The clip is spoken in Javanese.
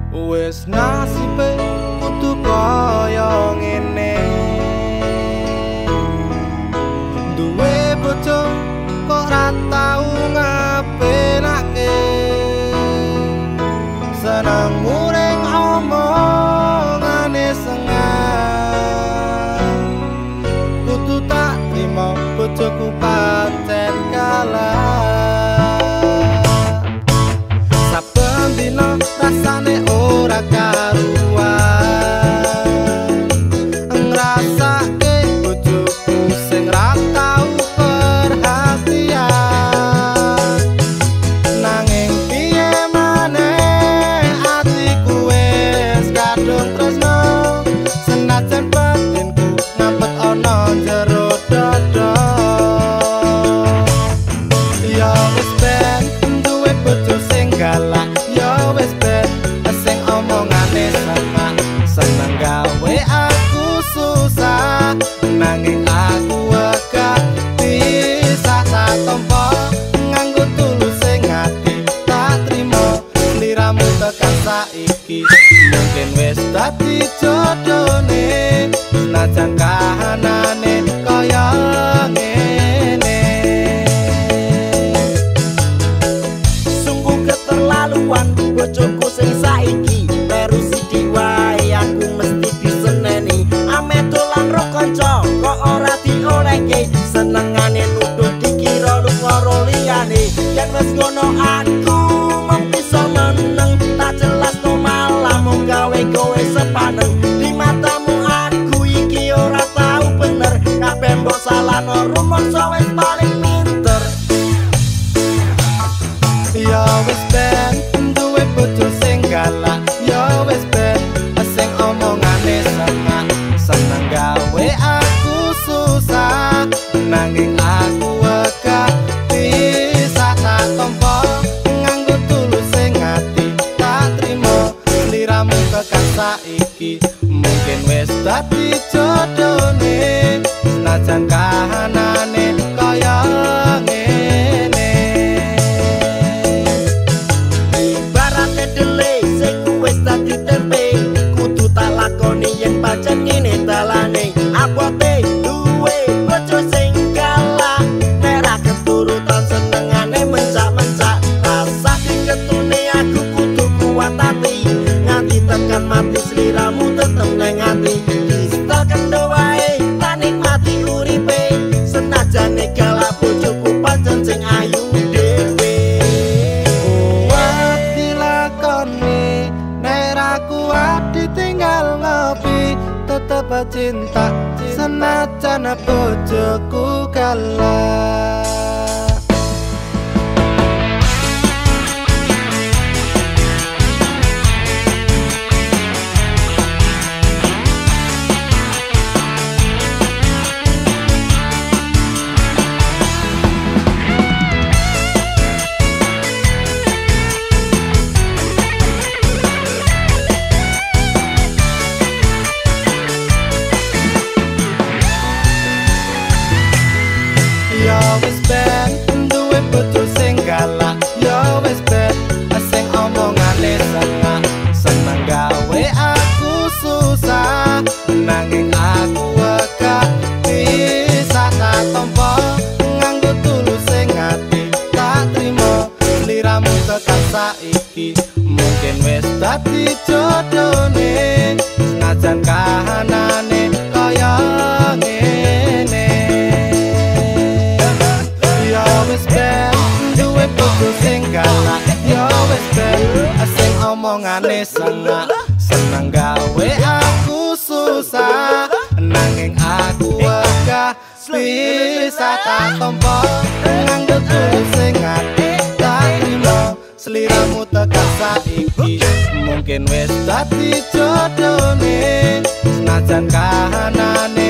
Wis nasibe kudu kaya ngene. Duwe bojo kok ra tau ngapenake, seneng muring omongane sengah. Kudu tak trimo bojoku pancen kalah. Saben dina rasane ora karuan, ngrasake bojoku sing ra tau perhatian. Nanging piye maneh atiku wis kadung tresno, senajan batinku ngampet ana jero dada. Ya wis ben duwe bojo sing galak, ya wis ben sing omongane sama, seneng gawe aku susah. Nanging aku wegah bisa tak tompo, nganggo tulus sing ati tak trimo. Sliramu tekan saiki mungkin wis dadi jodone, senajan kahanane kaya ngene. Sungguh keterlaluan bojoku sing saiki, meru sithik wae aku mesti diseneni. Ame dolan ro kanca kok ora diolehke, senengane nuduh dikira lu karo liyane. Yen wis ngono aku mung bisa meneng, tak jelas no malah mung gawe kowe sepaneng. Di matamu aku iki ora tau bener, kabeh mbok salahno rumangsa wis paling pinter. Ya wis ben duwe bojo sing galak, ya wis ben sing omongane sama, seneng gawe aku susah. Nanging aku wegah bisa tak tompo, nganggo tulus sing ati tak trimo. Sliramu tekan saiki mungkin wis dadi jodone, senajan kahanane kaya ngene. Ibarate dele sing wis dadi tempe, kudu tak lakoni yen pancen ngene dalane. Abote duwe bojo sing galak, nek ra keturutan senengane mencak-mencak. Rasa diketune aku kudu kuat ati, nganti tekan mati sliramu tetep nang ati. Distal kendo wae tak nikmati uripe, senajane galak bojoku pancen sing ayu dhewe. Kuat dilakoni, nek ra kuat ditinggal ngopi. Tetep cinta senajan bojoku kalah. Ya wis ben duwe bojo sing galak, ya wis ben sing omongane sengah, seneng gawe aku susah. Nanging aku wegah bisa tak tompo, nganggo tulus sing ati tak trimo. Sliramu tekan saiki mungkin wis dadi jodone, senajan kahanane kaya ngene. Ya wis ben duwe bojo sing galak, ya wis ben sing omongane sengak, seneng gawe aku susah. Nanging aku wegah bisa tak tompo, nganggo tulus sing ati tak trimo. Sliramu tekan saiki mungkin wis dadi jodone, senajan kahanane